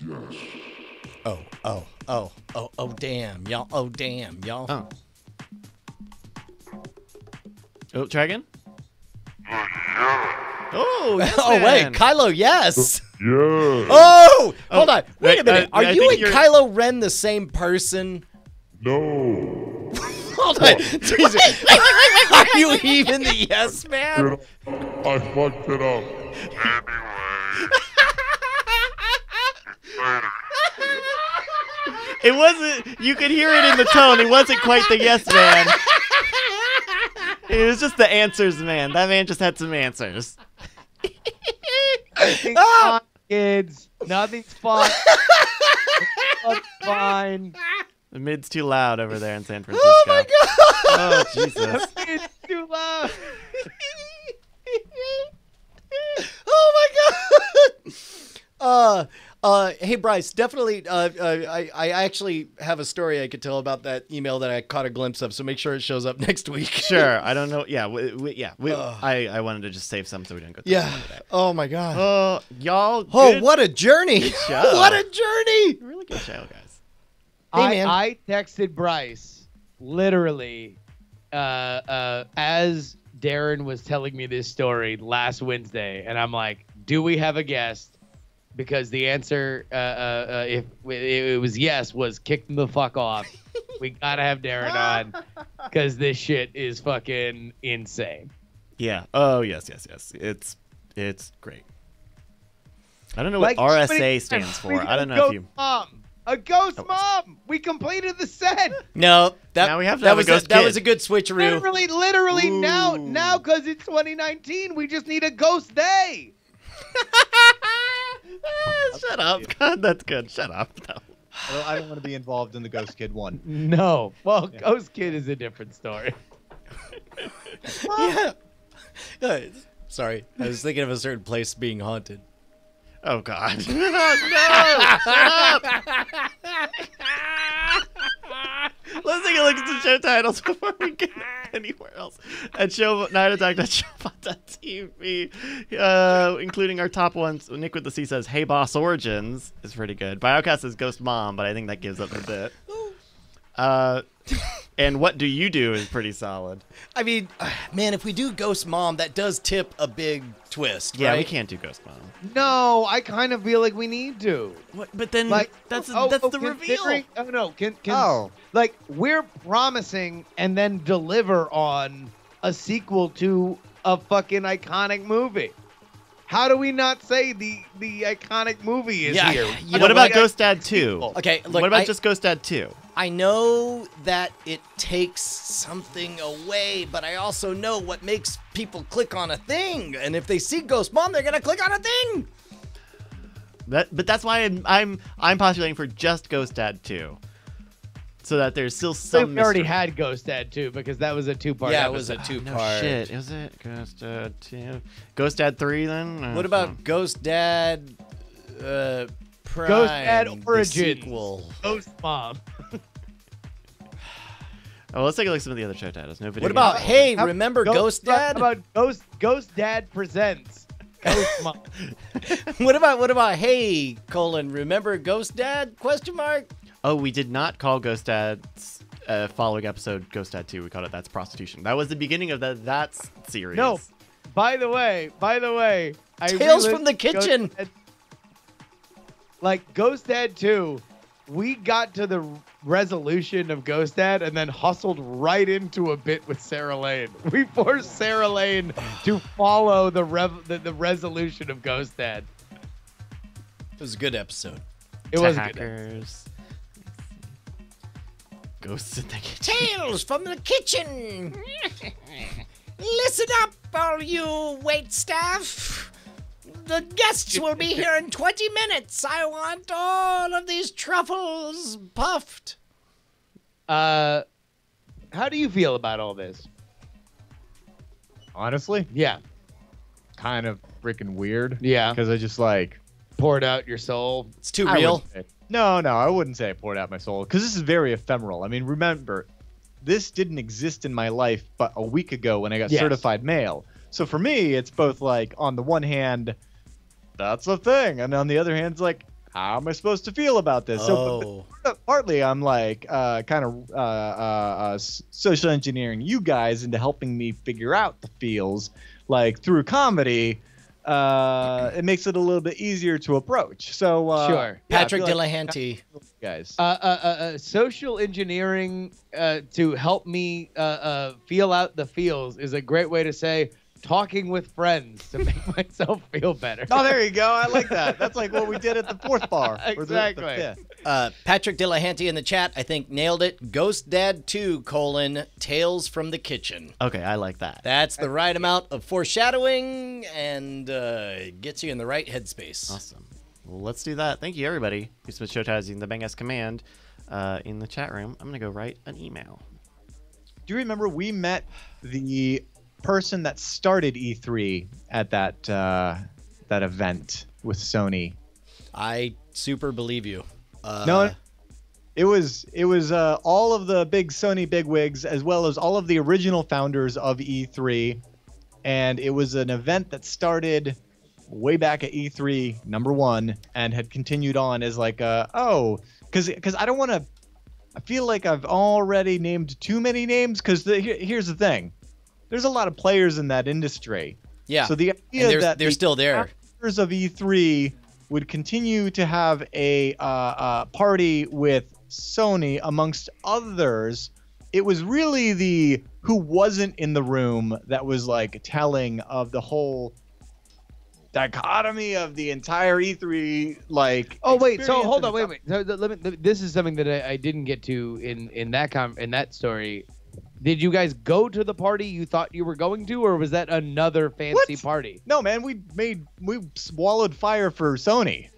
Yes. Oh, damn, y'all. Oh, damn, y'all. Oh. Oh, try again? Oh, yes, Oh, wait, man. Kylo, yes. Yeah. Oh, hold on. Wait a minute. Are I you think and you're- Kylo Ren the same person? No. Hold on. Jesus. Are you even the yes man? I fucked it up. It wasn't, you could hear it in the tone. It wasn't quite the yes man. It was just the answers man. That man just had some answers. Nothing's fine, kids. Nothing's fine. It's fine. The mid's too loud over there in San Francisco. Oh my god. Oh, Jesus. It's too loud. Oh my god. Hey Bryce, definitely. I actually have a story I could tell about that email that I caught a glimpse of. So make sure it shows up next week. Sure. I don't know. Yeah. I wanted to just save some so we didn't go through Yeah. some of that. Oh my god. Y'all. Oh, good- what a journey! show. What a journey! Really good show, guys. Hey, man. I texted Bryce literally as Darren was telling me this story last Wednesday, and I'm like, "Do we have a guest?" Because the answer, if it was yes, was kick them the fuck off. We gotta have Darren on because this shit is fucking insane. Yeah. Oh, yes. It's great. I don't know what Like, RSA stands for. We I don't know got if you. a ghost mom. We completed the set. No, that Now we have to that have a was ghost that kid. was a good switcheroo. Literally Ooh. now, because it's 2019, we just need a ghost day. Shut up. God, that's good. Shut up. No. I don't want to be involved in the Ghost Kid one. No, well, Ghost Kid is a different story. Yeah. Sorry, I was thinking of a certain place being haunted. Oh, God. No. Shut up. Let's take a look at the show titles before we get anywhere else. At nightattack.showbot.tv, including our top ones. Nick with the C says, "Hey Boss Origins" is pretty good. Biocast says Ghost Mom, but I think that gives up a bit. And What Do You Do is pretty solid. I mean, man, if we do Ghost Mom, that does tip a big twist, Yeah, right? we can't do Ghost Mom. No, I kind of feel like we need to. What? But then Like, that's the reveal. Oh no, like we're promising and then deliver on a sequel to a fucking iconic movie. How do we not say the iconic movie is here? You know What about what? Ghost Dad 2? Okay, look, What about I- just Ghost Dad 2? I know that it takes something away, but I also know what makes people click on a thing. And if they see Ghost Mom, they're gonna click on a thing. But that's why I'm postulating for just Ghost Dad 2, so that there's still some. We already mystery. had Ghost Dad too because that was a two-part. Yeah, it episode. was a two-part. No shit, is it Ghost Dad 2? Ghost Dad 3 then? What about Ghost Dad? Prime, Ghost Dad the Origins. sequel. Ghost Mom. Oh, let's take a look at some of the other show titles. No video What about games. Hey, remember Ghost Dad? How about Ghost Dad presents Ghost Mom? What about Hey, remember Ghost Dad? Question mark. Oh, we did not call Ghost Dad's following episode Ghost Dad 2. We called it That's Prostitution. That was the beginning of the That's series. No. By the way, I Tales from the re-listened to Ghost Kitchen. Dad- like Ghost Dad 2, we got to the resolution of Ghost Dad and then hustled right into a bit with Sarah Lane. We forced Sarah Lane to follow the resolution of Ghost Dad. It was a good episode. It was a good episode. Hackers. Ghosts in the Kitchen. Tales from the Kitchen. Listen up, all you wait staff. The guests will be here in 20 minutes. I want all of these truffles puffed. How do you feel about all this? Honestly, Yeah. kind of freaking weird. Yeah. Because I just like. Poured out your soul. It's too I real. wouldn't say- No, I wouldn't say I poured out my soul. Because this is very ephemeral. I mean, remember, this didn't exist in my life but a week ago when I got Yes. certified mail. So for me, it's both like, on the one hand, that's a thing. And on the other hand, it's like, how am I supposed to feel about this? Oh. So partly I'm like social engineering you guys into helping me figure out the feels, like through comedy. It makes it a little bit easier to approach. So Sure. yeah, I Patrick feel like Dillahanty. guys. Social engineering to help me feel out the feels is a great way to say talking with friends to make myself feel better. Oh, there you go. I like that. That's like what we did at the fourth bar. Or Exactly. the fifth. Patrick Dillahanty in the chat, I think, nailed it. Ghost Dad 2, Tales from the Kitchen. Okay, I like that. That's the right amount of foreshadowing and gets you in the right headspace. Awesome. Well, let's do that. Thank you, everybody who's been showtizing the Bang S command in the chat room. I'm going to go write an email. Do you remember we met the person that started E3 at that event with Sony? I super believe you. No, it was all of the big Sony bigwigs as well as all of the original founders of E3, and it was an event that started way back at E3 #1 and had continued on as like because I don't want to. I feel like I've already named too many names because here's the thing. There's a lot of players in that industry. Yeah. So the idea that they're still there. Founders of E3 would continue to have a party with Sony amongst others. It was really the who wasn't in the room that was like telling of the whole dichotomy of the entire E3 like. Oh wait, so experience hold and on, wait. So this is something that I didn't get to in that story. Did you guys go to the party you thought you were going to, or was that another fancy What? party? No, man, we swallowed fire for Sony.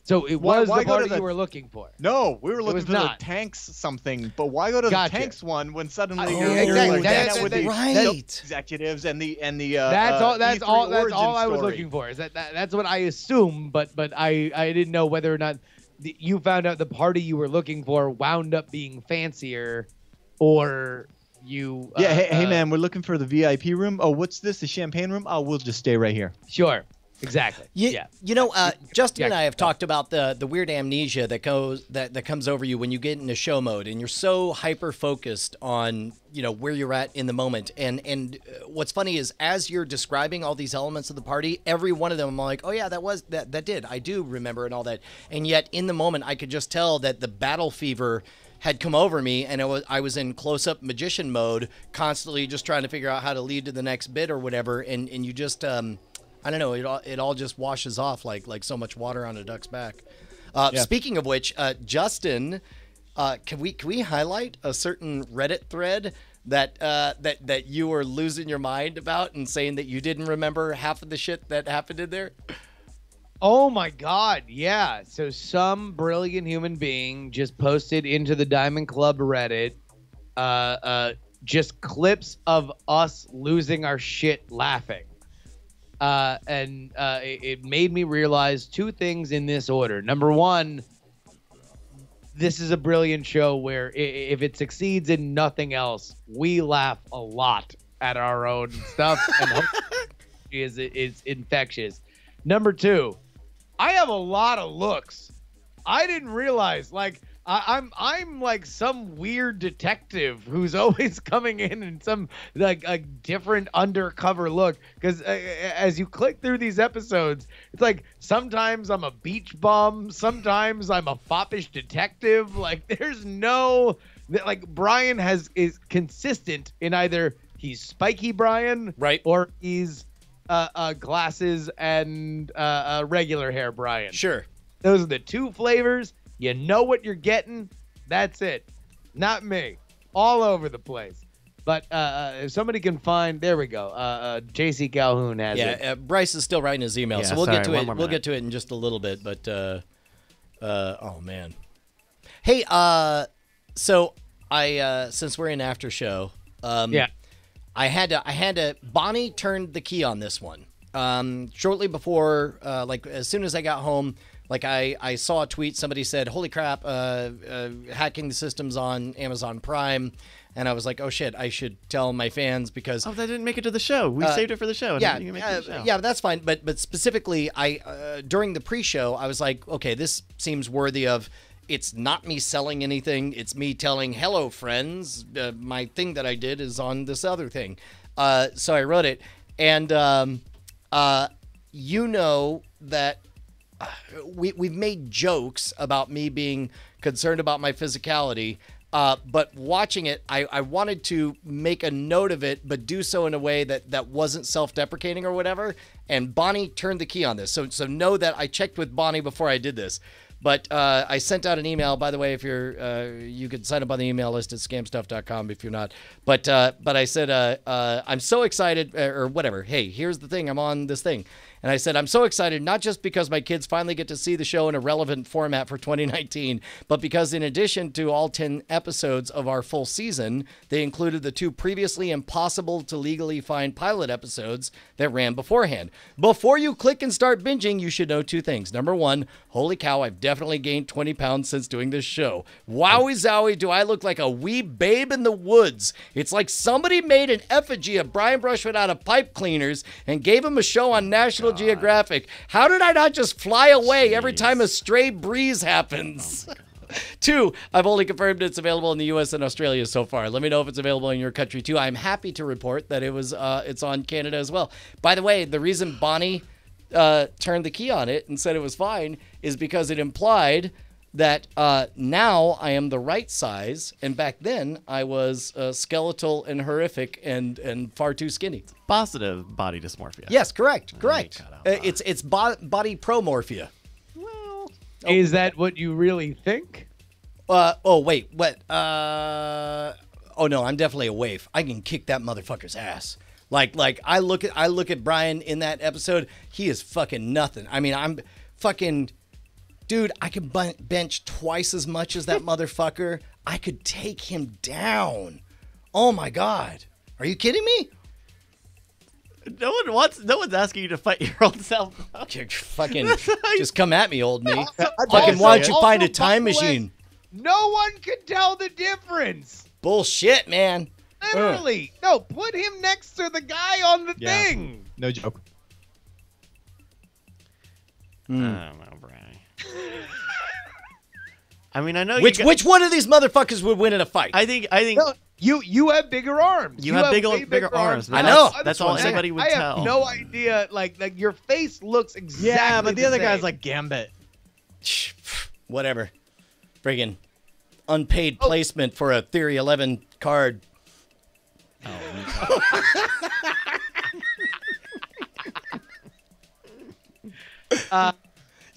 So it Why- was why the go to party the- you were looking for. No, we were looking was for not. the tanks something, but why go to Gotcha. the tanks one when suddenly Oh, you're exactly. like That's- hanging out with the right. sales executives and the That's all. That's E3 all. That's origin all I was story. looking for. Is that's what I assume, but I didn't know whether or not you found out the party you were looking for wound up being fancier, or you. Yeah, hey man, we're looking for the VIP room. Oh, what's this? The champagne room? Oh, we'll just stay right here. Sure. Exactly. Yeah. You know, Justin and I have Yeah. talked about the weird amnesia that comes over you when you get into show mode and you're so hyper focused on, you know, where you're at in the moment. And what's funny is as you're describing all these elements of the party, every one of them I'm like, oh yeah, I do remember and all that. And yet in the moment I could just tell that the battle fever had come over me, and I was in close-up magician mode, constantly just trying to figure out how to lead to the next bit or whatever. And you just I don't know. It all just washes off like so much water on a duck's back. Speaking of which, Justin, can we highlight a certain Reddit thread that you were losing your mind about and saying that you didn't remember half of the shit that happened in there? Oh my God, yeah. So some brilliant human being just posted into the Diamond Club Reddit just clips of us losing our shit laughing. And it made me realize two things in this order. Number one, this is a brilliant show where if it succeeds in nothing else, we laugh a lot at our own stuff, and it's infectious. Number two, I have a lot of looks. I didn't realize, like, I'm like some weird detective who's always coming in some like a different undercover look. Because as you click through these episodes, it's like sometimes I'm a beach bum, sometimes I'm a foppish detective. Like there's no like Brian is consistent in either he's spiky Brian, right, or he's glasses and regular hair Brian. Sure, those are the two flavors. You know what you're getting. That's it. Not me. All over the place. But if somebody can find, there we go. JC Calhoun has it. Yeah, Bryce is still writing his email, Yeah, so we'll sorry, get to one it. more We'll minute. get to it in just a little bit. But oh man, hey, so I since we're in Aftershow, Yeah. I had to. Bonnie turned the key on this one. Shortly before, like as soon as I got home, Like I saw a tweet, somebody said, holy crap, hacking the systems on Amazon Prime. And I was like, oh shit, I should tell my fans because Oh, that didn't make it to the show. We saved it for the show. yeah, You can make it to the show. yeah, that's fine. But specifically, I during the pre-show, I was like, okay, this seems worthy of. It's not me selling anything. It's me telling, hello, friends. My thing that I did is on this other thing. So I wrote it, and you know that we've made jokes about me being concerned about my physicality. But watching it, I wanted to make a note of it, but do so in a way that wasn't self-deprecating or whatever. And Bonnie turned the key on this. So know that I checked with Bonnie before I did this. But I sent out an email. By the way, if you're, you could sign up on the email list at scamstuff.com if you're not. But I said, I'm so excited, or whatever. Hey, here's the thing. I'm on this thing. And I said, I'm so excited, not just because my kids finally get to see the show in a relevant format for 2019, but because in addition to all 10 episodes of our full season, they included the 2 previously impossible to legally find pilot episodes that ran beforehand. Before you click and start binging, you should know 2 things. Number 1, holy cow, I've definitely gained 20 pounds since doing this show. Wowie zowie, do I look like a wee babe in the woods. It's like somebody made an effigy of Brian Brushwood out of pipe cleaners and gave him a show on National Geographic. How did I not just fly away every time a stray breeze happens? 2, I've only confirmed it's available in the U.S. and Australia so far. Let me know if it's available in your country too. I'm happy to report that it's on Canada as well. By the way, the reason Bonnie turned the key on it and said it was fine is because it implied that now I am the right size, and back then I was skeletal and horrific and far too skinny. Positive body dysmorphia. Yes, correct. cut out that. It's body promorphia. Is that what you really think? Oh wait, what? Oh no, I'm definitely a waif. I can kick that motherfucker's ass. Like I look at Brian in that episode. He is fucking nothing. I mean, I'm fucking. Dude, I could bench twice as much as that motherfucker. I could take him down. Oh my God. Are you kidding me? No one's asking you to fight your old self. Fucking just come at me, old me. Also, Fucking why don't you also, find a by time the way, machine? No one could tell the difference. Bullshit, man. Literally. No, put him next to the guy on the Yeah. thing. No joke. I don't know, Brian. I mean, I know Which one of these motherfuckers would win in a fight? I think No, you have bigger arms. You have way bigger arms, I man. know. That's all anybody would I tell. have no idea. Like your face looks exactly. Yeah, but the other guy's same. like Gambit. Whatever. Friggin' unpaid placement for a Theory 11 card.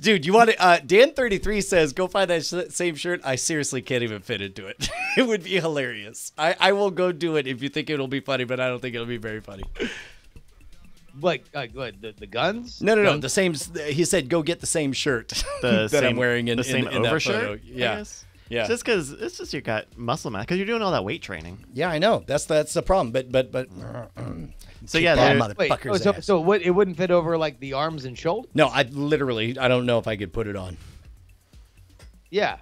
Dude, you want to? Dan33 says, go find that same shirt. I seriously can't even fit into it. It would be hilarious. I will go do it if you think it'll be funny, but I don't think it'll be very funny. Like what, the guns? No. Guns? The same. He said, go get the same shirt The that I'm same- wearing in the same in that overshirt. photo. I Yeah. guess. Yeah. Just because it's just you got muscle mass because you're doing all that weight training. Yeah, I know. That's the problem. But. So yeah, that there- Wait, motherfucker's ass. so what? It wouldn't fit over like the arms and shoulders. No, I don't know if I could put it on. Yeah,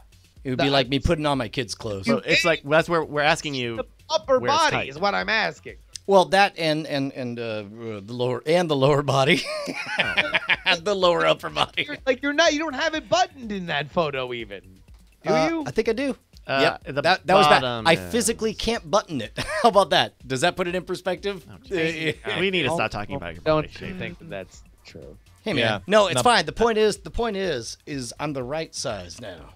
It would be like me putting on my kids' clothes. so it's like that's where we're asking you. the upper where it's body tight. is what I'm asking. Well, that and the lower body, the lower upper body. You're not. You don't have it buttoned in that photo even. Do you? I think I do. Yep. The That was bad. bottom I is- physically can't button it. How about that? Does that put it in perspective? We need to stop talking about your Don't body shape. think that that's true. Hey man, Yeah. no, it's No. fine. The point is I'm the right size now.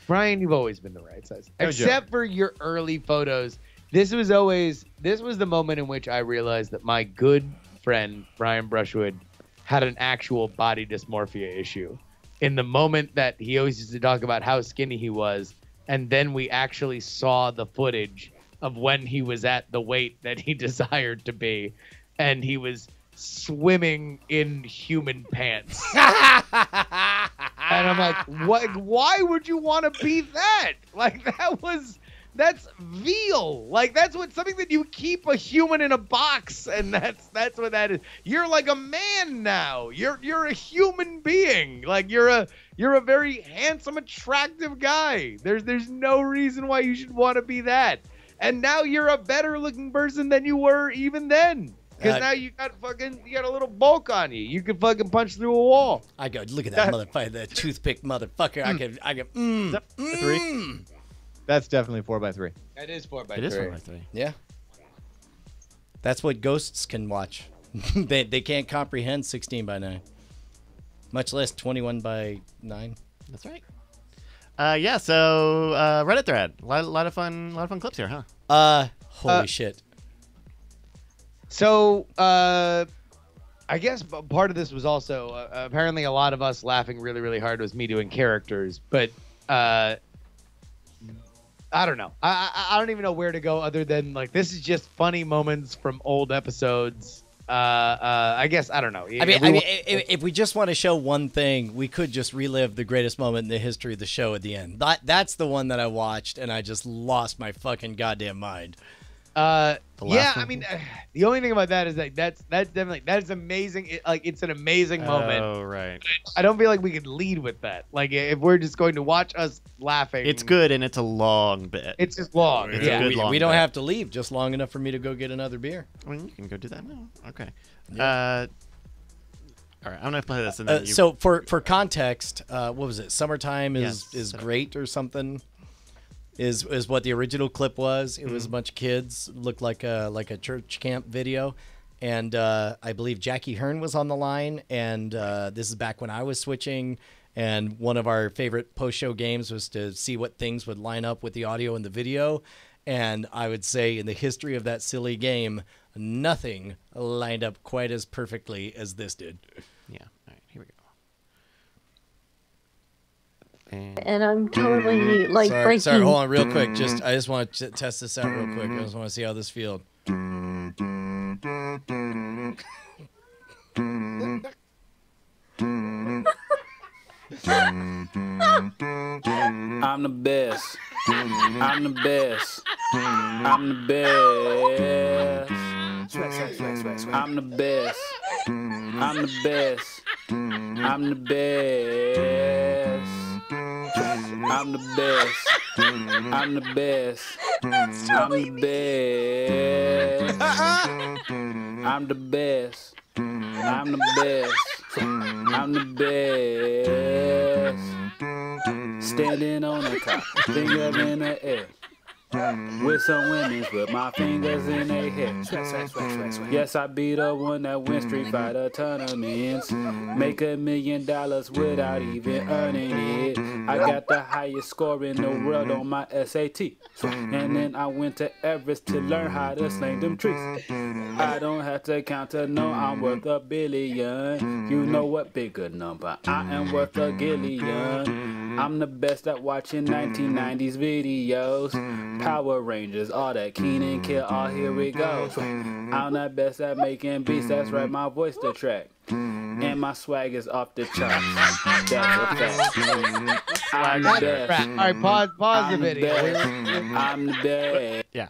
Brian, you've always been the right size. No Except for your early photos. This was the moment in which I realized that my good friend Brian Brushwood had an actual body dysmorphia issue. In the moment that he always used to talk about how skinny he was, and then we actually saw the footage of when he was at the weight that he desired to be, and he was swimming in human pants. And I'm like, what? Why would you want to be that? Like that was That's veal. Like that's something that you keep a human in a box, and that's what that is. You're like a man now. You're a human being. Like you're a very handsome, attractive guy. There's no reason why you should want to be that. And now you're a better looking person than you were even then. Because now you got a little bulk on you. You can fucking punch through a wall. I go, look at that motherfucker, that toothpick motherfucker. I can. 3? That's definitely 4x3. That is 4x3. It is 4x3. Yeah. That's what ghosts can watch. they can't comprehend 16:9, much less 21:9. That's right. Yeah. So Reddit thread, a lot of fun clips here, huh? Holy shit. So, I guess part of this was also apparently a lot of us laughing really, really hard was me doing characters, but I don't know. I don't even know where to go other than like this is just funny moments from old episodes. I guess I don't know. I mean, if we just want to show one thing, we could just relive the greatest moment in the history of the show at the end. That's the one that I watched, and I just lost my fucking goddamn mind. Yeah, I mean, the only thing about that is that that's definitely that is amazing. It's an amazing moment. Oh right. I don't feel like we could lead with that. Like if we're just going to watch us laughing, It's good and it's a long bit. It's just long. It's a yeah. good long We don't bit. have to leave, just long enough for me to go get another beer. I mean, you can go do that now. Okay. Yeah. All right. I'm gonna play this and then you. So for context, what was it? Summertime is Yes. great or something. Is what the original clip was. It was a bunch of kids, looked like a church camp video, and I believe Jackie Hearn was on the line. And this is back when I was switching, and one of our favorite post-show games was to see what things would line up with the audio and the video. And I would say in the history of that silly game, nothing lined up quite as perfectly as this did. Yeah. All right. Here we go. And I'm totally like breaking. Sorry, hold on real quick. I just want to test this out real quick. I just want to see how this feels. I'm the best. I'm the best. I'm the best. I'm the best. I'm the best. I'm the best. I'm the best. I'm the best. I'm the best. I'm the best. I'm the best. I'm the best. Standing on the top, fingers in the air. With some women, with my fingers in their hair. Yes, I be the one that win Street Fighter tournaments. Make $1 million without even earning it. I got the highest score in the world on my SAT. And then I went to Everest to learn how to sling them trees. I don't have to count to know I'm worth $1 billion. You know what bigger number? I am worth $1 gillion. I'm the best at watching 1990s videos. Power Rangers, all that Keenan Kill, all here we go. I'm the best at making beats, that's right, my voice the track. And my swag is off the charts. That's a fact. I'm the best. All right, pause the video. I'm the best. Yeah.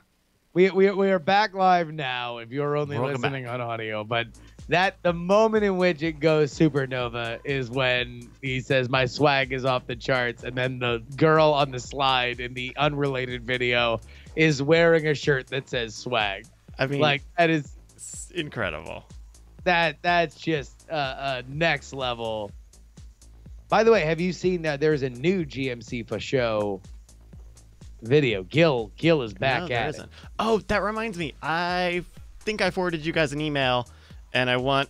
We are back live now. If you're only Welcome listening on audio, but the moment in which it goes supernova is when he says my swag is off the charts, and then the girl on the slide in the unrelated video is wearing a shirt that says swag. I mean, Like that is it's incredible. that's just next level. By the way, have you seen that there's a new GMC for show video? Gil is back No, there at isn't. it. Oh, that reminds me. I think I forwarded you guys an email, and I want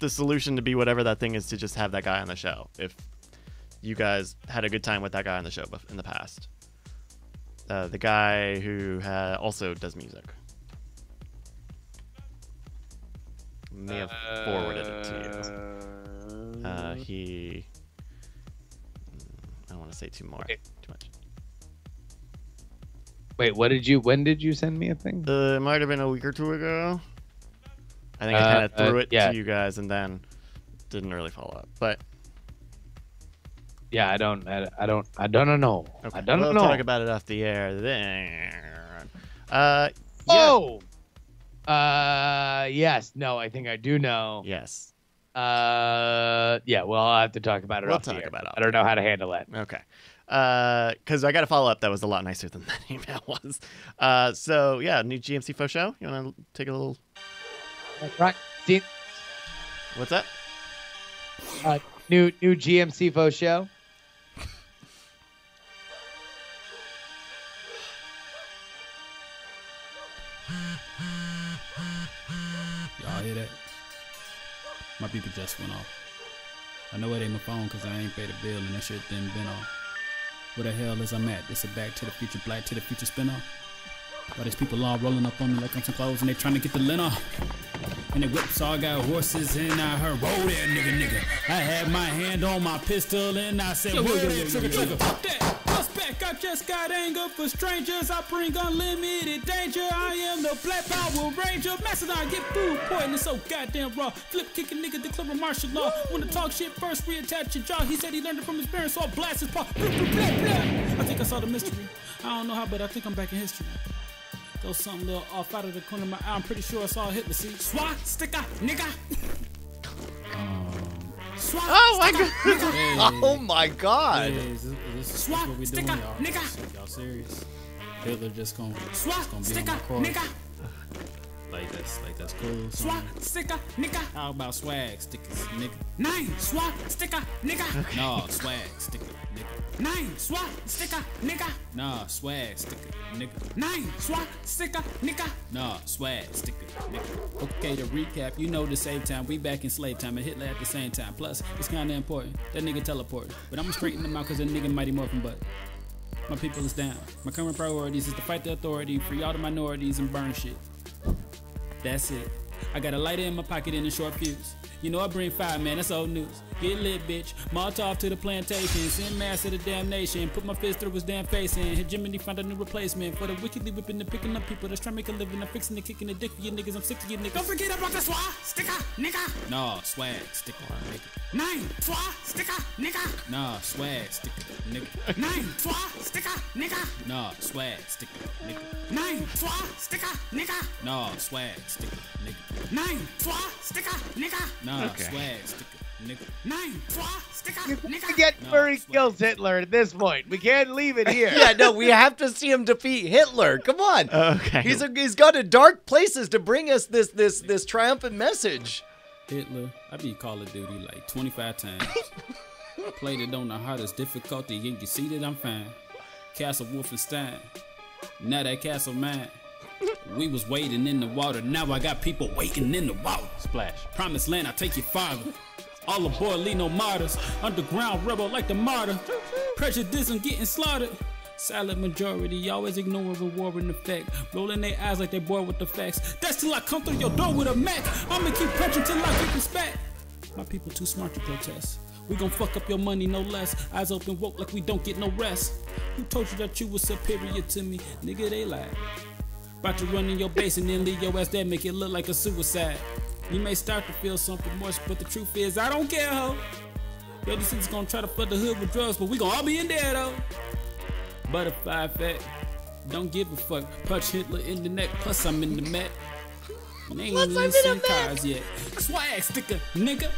the solution to be whatever that thing is to just have that guy on the show. If you guys had a good time with that guy on the show in the past. The guy who also does music. May have forwarded it to you. I don't want to say too much. Wait, when did you send me a thing? It might have been a week or two ago. I think I kind of threw it yeah. to you guys and then didn't really follow up. But Yeah, I don't know. Okay. I don't know. We'll talk about it off the air then. Yeah. Oh. Yes. No, I think I do know. Yes. Yeah. Well, I'll have to talk about it We'll off the talk air. about it. I don't know how to handle that. Okay. Because I got to follow up. That was a lot nicer than that email was. So yeah, new GMC Faux Show. You want to take a little? Right. See, What's that? new GMC Faux Show. Y'all hear that? My people just went off. I know it ain't my phone because I ain't paid a bill and that shit didn't been off. Where the hell is I'm at? This a Back to the Future, Black to the Future spinoff? Why these people all rolling up on me like I'm some clothes and they trying to get the lint off? And they whips all got horses and I heard, roll there, nigga. I had my hand on my pistol and I said, whoa, trigger. Fuck that. Suspect, I just got anger for strangers. I bring unlimited danger. I am the Black Power Ranger. Macedon, get food poison. It's so goddamn raw. Flip kick a nigga, declare martial law. When to talk shit first, reattach your jaw. He said he learned it from his parents, so I blast his paw. I think I saw the mystery. I don't know how, but I think I'm back in history. Throw something little off out of the corner of my eye. I'm pretty sure I saw Hitler. See, swat, sticker, nigga. Swat, Oh my sticker, god! nigga. Hey, Oh my God! hey, is this what what we sticker, doing, y'all? nigga. Y'all serious? Hitler just gonna Swat, be on sticker, my course. nigga. Like that's cool. Swat, sticker, nigga. How about swag stickers, nigga? 9, swat, sticker, nigga. No, swag sticker, nigga. 9, swat, sticker, nigga. Nah, swag sticker, nigga. 9, swat, sticker, nigga. Nah, swag sticker, nigga. Okay, to recap, you know the same time, we back in slave time and Hitler at the same time. Plus, it's kinda important, that nigga teleported. But I'ma straighten them out cause that nigga Mighty Morphin Butt. My people is down. My current priorities is to fight the authority, free all the minorities, and burn shit. That's it. I got a lighter in my pocket and a short fuse. You know I bring fire, man, that's old news. Get lit, bitch. Molotov to the plantation. Send mass to the damn nation. Put my fist through his damn face and hit Jiminy found a new replacement. For the wickedly whipping and picking up people that's trying to make a living. I'm fixing and kicking the dick for you niggas. I'm sick of you niggas. Don't forget about the swat, sticker, nigga. Nah, swag sticker, nigga. 9, swat, sticker, nigga. Nah, swag sticker, nigga. 9, swat, sticker, nigga. Nah, swag sticker, nigga. 9, swat, sticker, nigga. Nah, swag sticker, nigga. 9, swat, sticker, nigga. Nah, Okay. swag sticker, nigga. 9, swat, sticker, We nigga. get No, where he swag. kills Hitler at this point. We can't leave it here. Yeah, no, we have to see him defeat Hitler. Come on. Okay. He's got to dark places to bring us this triumphant message. Hitler, I beat Call of Duty like 25 times. Played it on the hardest difficulty, and you see that I'm fine. Castle Wolfenstein, now that castle mine. We was waiting in the water, now I got people waiting in the water. Splash. Promised land, I take you farther. All aboard, leave no martyrs. Underground rebel like the martyr. Prejudice, I'm getting slaughtered. Silent majority, always ignoring rewarding effect. Rolling their eyes like they bored with the facts. That's till I come through your door with a Mac. I'ma keep punching till I get respect. My people too smart to protest. We gon' fuck up your money, no less. Eyes open, woke like we don't get no rest. Who told you that you was superior to me? Nigga, they lied. About to run in your base and then leave your ass there, make it look like a suicide. You may start to feel something more, but the truth is, I don't care, ho. Yo, these niggas gonna try to flood the hood with drugs, but we gon' all be in there, though. Butterfly effect, don't give a fuck. Punch Hitler in the neck, plus I'm in the Met. And they ain't even seen cars yet. Swag sticker, nigga.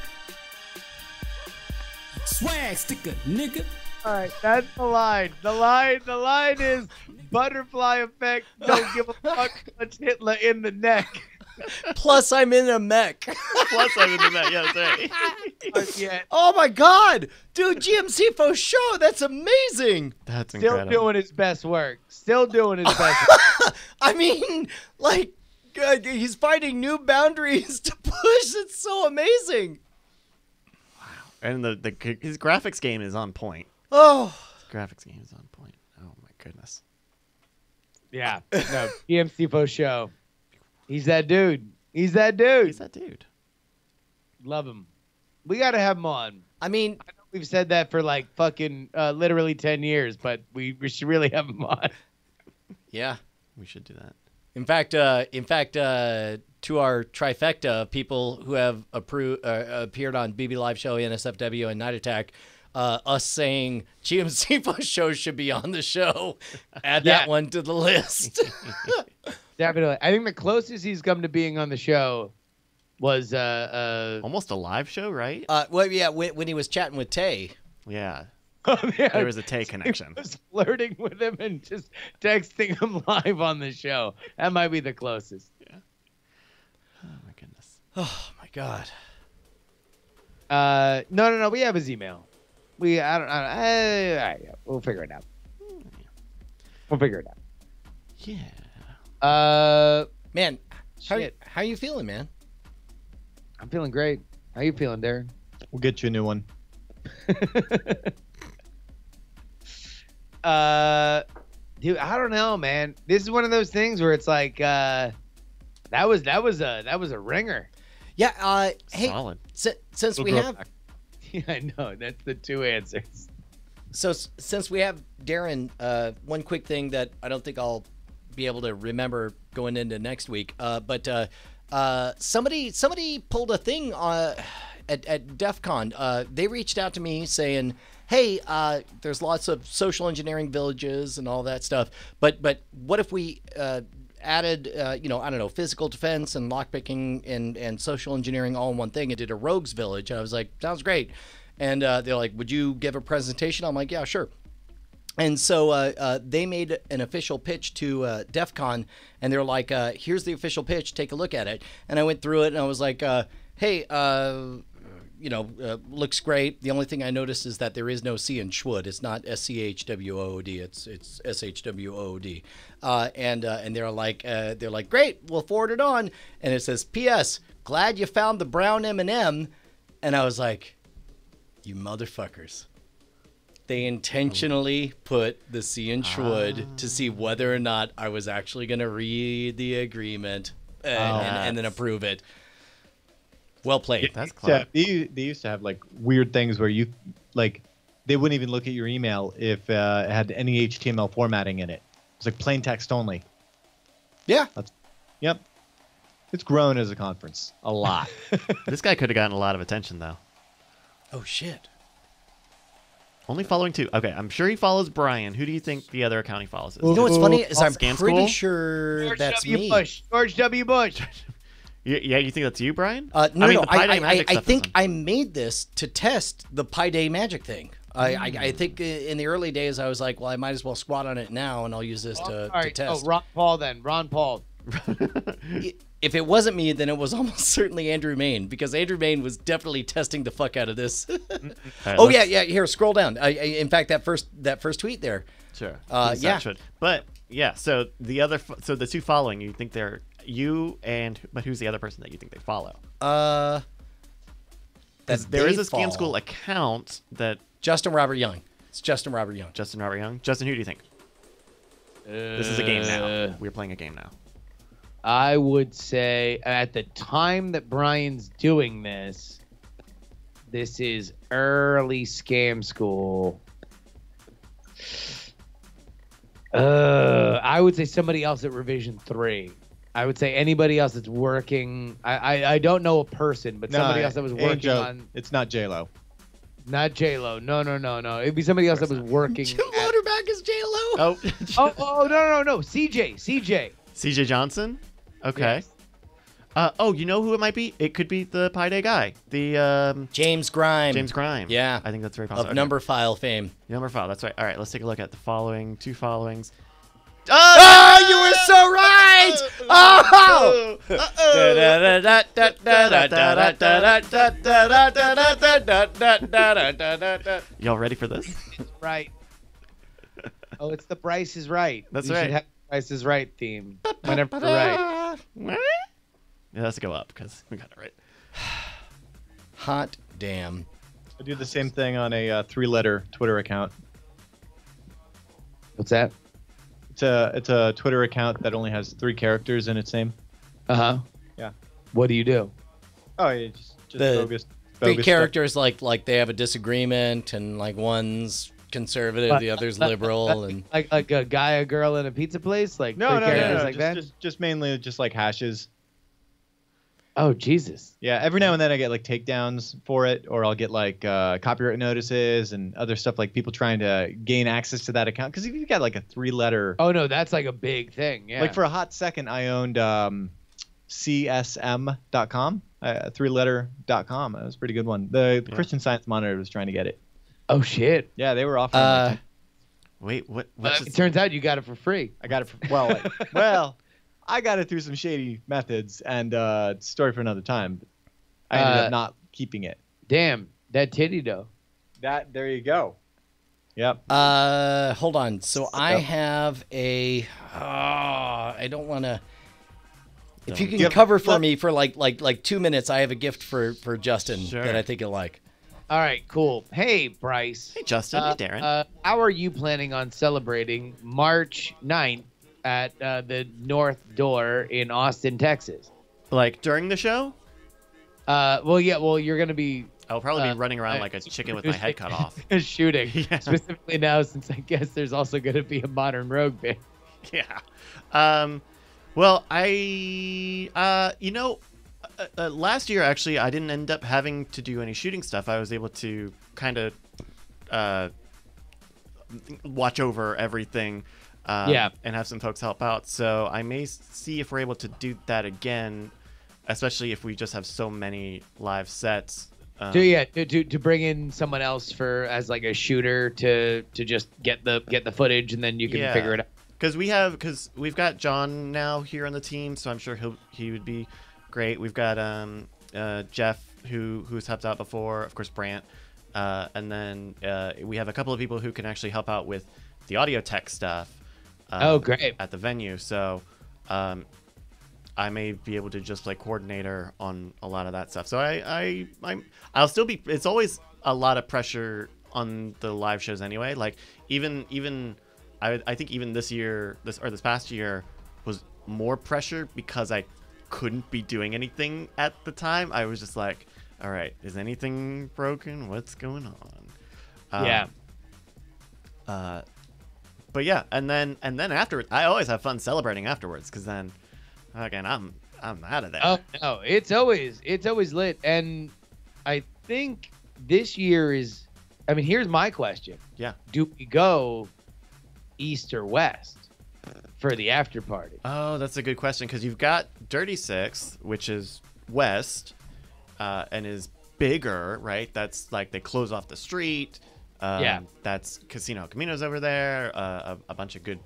Swag sticker, nigga. All right, that's the line. The line is butterfly effect. Don't give a fuck. Punch Hitler in the neck. Plus, I'm in a mech. Plus, I'm into that. Yeah, that's right. Yeah, Oh my God, dude, GMC Faux Show. That's amazing. That's still incredible. doing his best work. Still doing his best work. I mean, like, he's finding new boundaries to push. It's so amazing. And his graphics game is on point. Oh, His graphics game is on point. Oh my goodness. Yeah. No, EMC Faux Show. He's that dude. He's that dude. He's that dude. Love him. We got to have him on. I mean, I know we've said that for like fucking literally 10 years, but we should really have him on. yeah. We should do that. In fact, to our trifecta of people who have appeared on BB Live Show, NSFW, and Night Attack, us saying GMC shows should be on the show. Add that one to the list. Definitely. I think the closest he's come to being on the show was almost a live show, right? Well, yeah, when he was chatting with Tay. Yeah. Oh, yeah. There was a Tay connection. He was flirting with him and just texting him live on the show. That might be the closest. Yeah. Oh my goodness. Oh my God. No. We have his email. I don't. We'll figure it out. We'll figure it out. Yeah. Man, how Shit. are you feeling, man? I'm feeling great. How you feeling, Darren? We'll get you a new one. Dude, I don't know, man. This is one of those things where it's like, that was a ringer. Yeah. Hey, Solid. Since we grow have, back. Yeah, I know. That's the two answers. so since we have Darren, one quick thing that I don't think I'll be able to remember going into next week. But somebody pulled a thing at DEF CON. They reached out to me saying, hey, there's lots of social engineering villages and all that stuff. But what if we added, I don't know, physical defense and lockpicking and social engineering all in one thing and did a rogues village? And I was like, sounds great. And they're like, would you give a presentation? I'm like, yeah, sure. And so they made an official pitch to DEF CON, and they're like, here's the official pitch, take a look at it. And I went through it, and I was like, hey, looks great. The only thing I noticed is that there is no C in Schwood. It's not SCHWOOD. It's SHWOOD. And they're like, great, we'll forward it on. And it says, P.S. Glad you found the brown M&M. And I was like, you motherfuckers. They intentionally put the C in Schwood to see whether or not I was actually going to read the agreement and then approve it. Well played. That's clever. They used to have like weird things where you like they wouldn't even look at your email if it had any HTML formatting in it. It's like plain text only. Yeah. Yep. It's grown as a conference a lot. This guy could have gotten a lot of attention, though. Oh, shit. Only following 2. Okay, I'm sure he follows Brian. Who do you think the other account he follows is? You know what's funny is I'm Scam pretty School? sure George that's W. me. Bush. George W. Bush. Yeah, you think that's you, Brian? No, I mean, no. the Pi Day Magic I stuff think is I made this to test the Pi Day Magic thing. I think in the early days I was like, well, I might as well squat on it now, and I'll use this to test. Oh, Ron Paul then. Ron Paul. If it wasn't me, then it was almost certainly Andrew Main, because Andrew Main was definitely testing the fuck out of this. Right, yeah. Here, scroll down. In fact, that first tweet there. Sure. Yeah. But yeah, so the 2 following, you think they're you but who's the other person that you think they follow? There is a Scam School account that Justin Robert Young. It's Justin Robert Young. Justin Robert Young. Justin, who do you think? This is a game now. We're playing a game now. I would say at the time that Brian's doing this is early Scam School. I would say somebody else at Revision 3. I would say anybody else that's working. I don't know a person, but somebody else that was working on. It's not J-Lo. Not J-Lo. No. It'd be somebody else that was working. Waterback is J-Lo. No. CJ. CJ Johnson? Okay. Yes. You know who it might be? It could be the Pi Day guy. The James Grime. James Grime. Yeah. I think that's very possible. Of Number File fame. Number File, that's right. All right, let's take a look at the following 2 followings. Oh, you were so right! Oh! Y'all ready for this? Right. Oh, it's the Bryce is Right. That's we right. Should have Bryce is Right theme. Whenever we're right. Yeah, let's go up because we got it right. Hot damn. I do the same thing on a 3-letter Twitter account. What's that? It's a Twitter account that only has 3 characters in its name. Uh-huh. Yeah. What do you do? Oh, yeah, just The bogus. 3 stuff. characters like they have a disagreement, and like one's conservative, the other's liberal, and Like a guy, a girl in a pizza place? Like No, three characters like just, that? just mainly just like hashes. Oh, Jesus. Yeah, every now and then I get like takedowns for it, or I'll get like copyright notices and other stuff, like people trying to gain access to that account. Because if you've got like a 3-letter, Oh, no, that's like a big thing. Yeah. like for a hot second, I owned CSM.com, 3-letter.com. That was a pretty good one. The Christian Science Monitor was trying to get it. Oh, shit. Yeah, they were offering. Like, Wait, what? It turns out you got it for free. I got it for well, I got it through some shady methods, and story for another time. I ended up not keeping it. Damn, that titty dough. There you go. Yep. Hold on. So I have a. I don't want to. If you can cover for me for like 2 minutes, I have a gift for Justin that I think he'll like. All right, cool. Hey, Bryce. Hey, Justin. Hey, Darren. How are you planning on celebrating March 9th at the North Door in Austin, Texas? Like during the show? Well, you're going to be... I'll probably be running around like a chicken with my head cut off. Shooting. Yeah. Specifically now, since I guess there's also going to be a Modern Rogue bit. Yeah. Well, last year, actually, I didn't end up having to do any shooting stuff. I was able to kind of watch over everything and have some folks help out. So I may see if we're able to do that again, especially if we just have so many live sets. To bring in someone else as like a shooter to just get the footage, and then you can figure it out. Because we've got John now here on the team, so I'm sure he would be great. We've got Jeff who's helped out before, of course Brant, and then we have a couple of people who can actually help out with the audio tech stuff. Great. At the venue, so I may be able to just play coordinator on a lot of that stuff. So I'll still be. It's always a lot of pressure on the live shows anyway. Like even I think even this past year was more pressure because I couldn't be doing anything at the time. I was just like, all right, is anything broken? What's going on? But yeah, and then afterwards, I always have fun celebrating afterwards because then, again, I'm out of there. Oh no, it's always lit, and I think this year is. I mean, here's my question. Yeah. Do we go east or west for the after party? Oh, that's a good question because you've got Dirty Six, which is west, and is bigger, right? That's like they close off the street. That's Casino Camino's over there, a bunch of good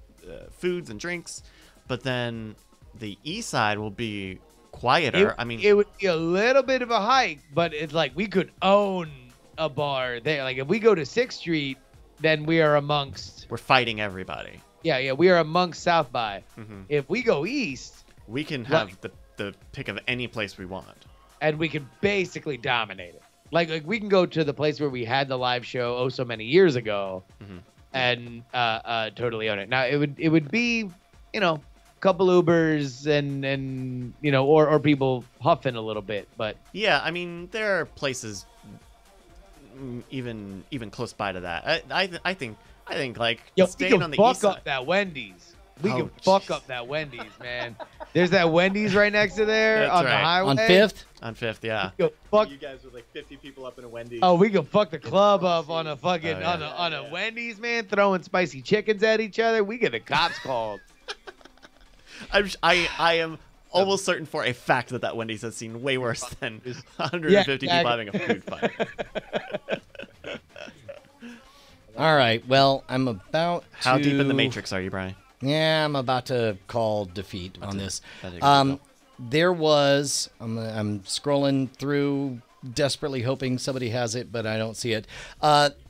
foods and drinks. But then the east side will be quieter. It would be a little bit of a hike, but it's like we could own a bar there. Like if we go to 6th Street, then we are amongst... We're fighting everybody. Yeah, we are amongst South by. Mm-hmm. If we go east... We can have the pick of any place we want. And we can basically dominate it. Like we can go to the place where we had the live show so many years ago, and totally own it. Now it would be, a couple Ubers and or people huffing a little bit, but yeah, I mean there are places even close by to that. I think like staying on the east side. Up that Wendy's. We can fuck up that Wendy's, man. There's that Wendy's right next to there on the highway. On 5th? On 5th, yeah. You guys with like 50 people up in a Wendy's. Oh, we can fuck the club up on a fucking on a Wendy's, man, throwing spicy chickens at each other. We get the cops called. I am almost certain for a fact that Wendy's has seen way worse than 150 people having a food fight. All right. Well, I'm about to... How deep in the Matrix are you, Brian? Yeah, I'm about to call defeat on this. There was... I'm scrolling through, desperately hoping somebody has it, but I don't see it.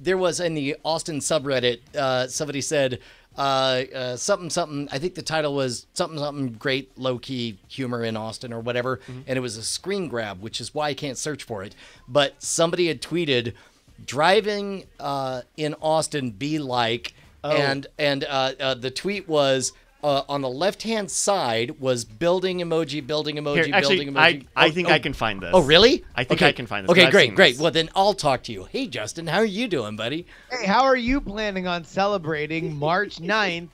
There was in the Austin subreddit, somebody said... something. I think the title was something great low-key humor in Austin or whatever, and it was a screen grab, which is why I can't search for it. But somebody had tweeted, "Driving in Austin be like," and the tweet was on the left-hand side was building emoji, building emoji, Here, actually, building emoji. I think I can find this. Oh, really? I think Okay. I can find this. 'cause Okay, I've great, seen great. this. Well, then I'll talk to you. Hey, Justin, how are you doing, buddy? Hey, how are you planning on celebrating March 9th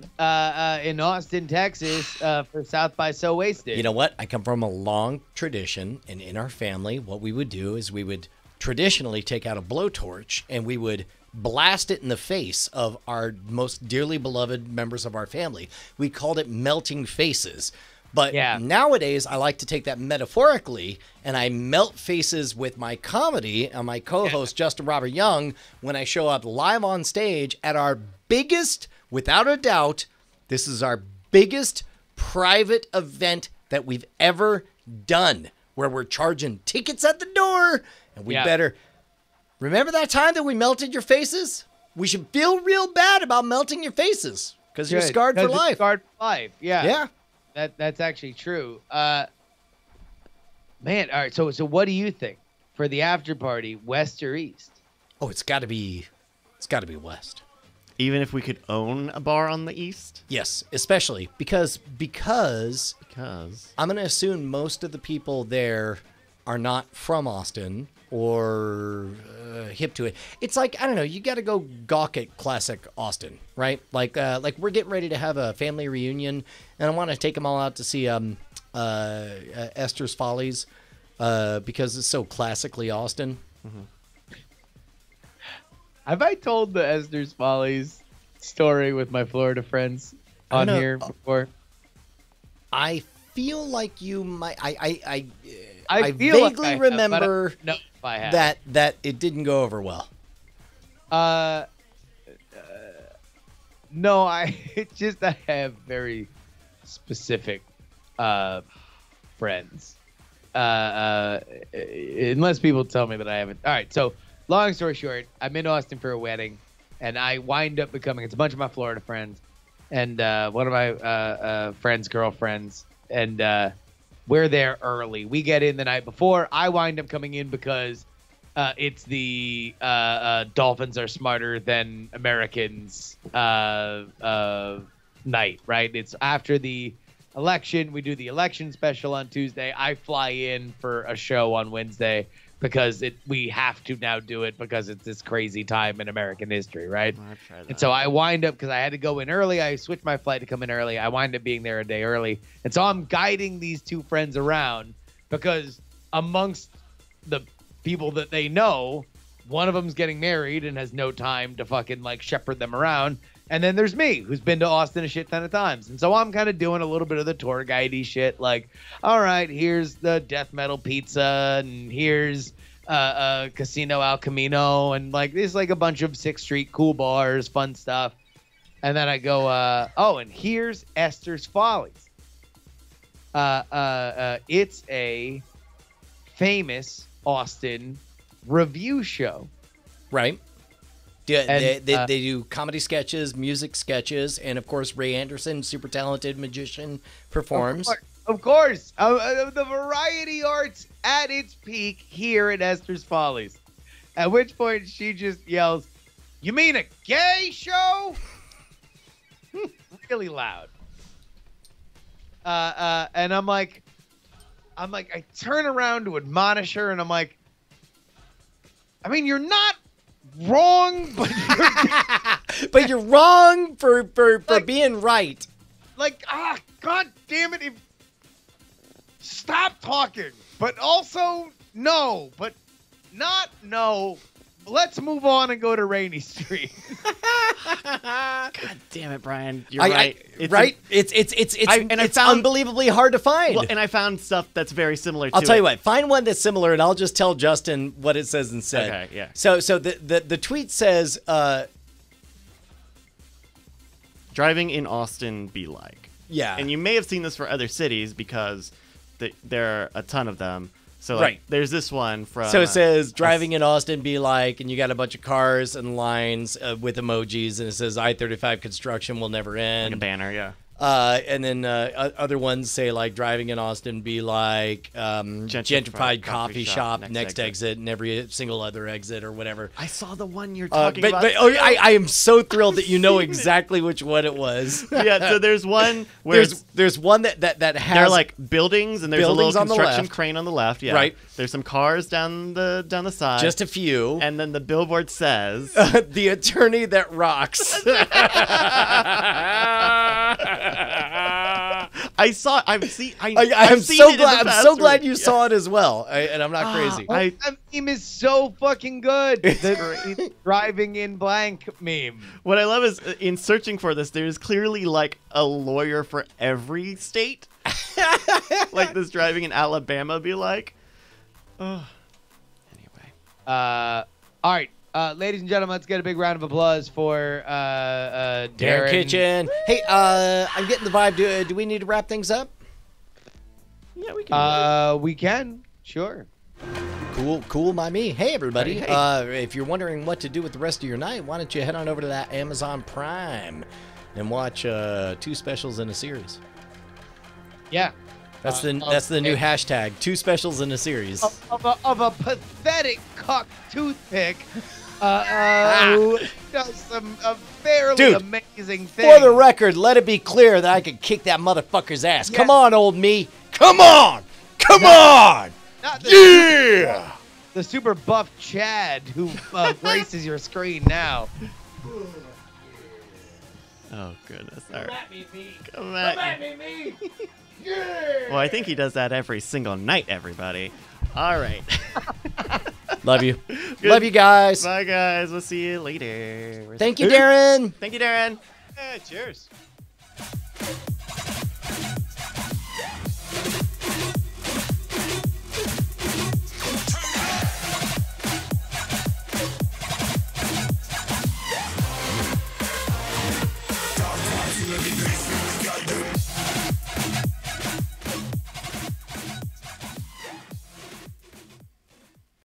in Austin, Texas for South by So Wasted? You know what? I come from a long tradition, and in our family, what we would do is we would traditionally take out a blowtorch and we would blast it in the face of our most dearly beloved members of our family. We called it melting faces. But nowadays, I like to take that metaphorically, and I melt faces with my comedy and my co-host, Justin Robert Young, when I show up live on stage at our biggest, without a doubt, this is our biggest private event that we've ever done, where we're charging tickets at the door, and we better... Remember that time that we melted your faces? We should feel real bad about melting your faces, because you're scarred for life. Scarred for life, yeah. Yeah. That's actually true. Man, all right, so what do you think for the after party, west or east? Oh, it's got to be west. Even if we could own a bar on the east? Yes, especially because I'm going to assume most of the people there are not from Austin or hip to it. It's like, I don't know, you got to go gawk at classic Austin, right? Like we're getting ready to have a family reunion, and I want to take them all out to see Esther's Follies because it's so classically Austin. Mm-hmm. Have I told the Esther's Follies story with my Florida friends on here before? I feel like you might. I feel vaguely like remember that it didn't go over well. No, I have very specific friends. Unless people tell me that I haven't. All right, so long story short, I'm in Austin for a wedding, and I wind up becoming, it's a bunch of my Florida friends, and one of my friends' girlfriends, and we're there early. We get in the night before. I wind up coming in because it's the Dolphins are smarter than Americans night, right? It's after the election. We do the election special on Tuesday. I fly in for a show on Wednesday because we have to now do it because it's this crazy time in American history, right? And so I wind up, because I had to go in early, I switched my flight to come in early. I wind up being there a day early. And so I'm guiding these two friends around because amongst the people that they know, one of them's getting married and has no time to fucking like shepherd them around. And then there's me, who's been to Austin a shit ton of times. And so I'm kind of doing a little bit of the tour guide-y shit. Like, all right, here's the death metal pizza, and here's Casino Al Camino, and like there's like a bunch of 6th Street cool bars, fun stuff. And then I go, and here's Esther's Follies. It's a famous Austin review show. Right. They do comedy sketches, music sketches, and of course Ray Anderson, super talented magician, performs. Of course. The variety arts at its peak here at Esther's Follies. At which point she just yells, "You mean a gay show?" Really loud. And I'm like, I turn around to admonish her, and I'm like, I mean, you're not wrong, but you're wrong for like, being right. Like, God damn it! Stop talking. But also, no. But not no. Let's move on and go to Rainy Street. God damn it, Brian! You're right. It's unbelievably hard to find. Well, and I found stuff that's very similar to I'll tell you what. Find one that's similar, and I'll just tell Justin what it says instead. Okay, yeah. So the tweet says, driving in Austin be like. Yeah. And you may have seen this for other cities because there are a ton of them. So like, there's this one from. So it says driving in Austin be like, and you got a bunch of cars and lines with emojis, and it says I-35 construction will never end. Like a banner, yeah. And then other ones say like driving in Austin be like gentrified coffee shop, next exit, and every single other exit or whatever. I saw the one you're talking about. But I am so thrilled that you know exactly which one it was. Yeah, so there's one where there's one that has they're like buildings, and there's a little on the construction left. crane on the left. Yeah, Right. There's some cars down the side. just a few. And then the billboard says the attorney that rocks. I'm so glad. I'm so glad you saw it as well. And I'm not crazy. That meme is so fucking good. The driving in blank meme. What I love is in searching for this, there's clearly like a lawyer for every state. Like this driving in Alabama be like. Oh. Anyway. All right. Ladies and gentlemen, let's get a big round of applause for Darren Kitchen. Hey, I'm getting the vibe. Do we need to wrap things up? Yeah, we can. We can. Sure. Cool by me. Hey, everybody. Hey. If you're wondering what to do with the rest of your night, why don't you head on over to that Amazon Prime and watch 2 specials in a series. Yeah. That's the new hashtag. 2 specials in a series. Of a pathetic cock toothpick who does some fairly amazing things. For the record, let it be clear that I could kick that motherfucker's ass. Yeah. Come on, old me. Come on. Not Yeah. The super buff Chad who graces your screen now. Oh goodness! Come at me. Come at me. Yeah. Well, I think he does that every single night, everybody. All right. Love you. Love you guys. Bye, guys. We'll see you later. Thank you, Darren. Thank you, Darren. Yeah, cheers.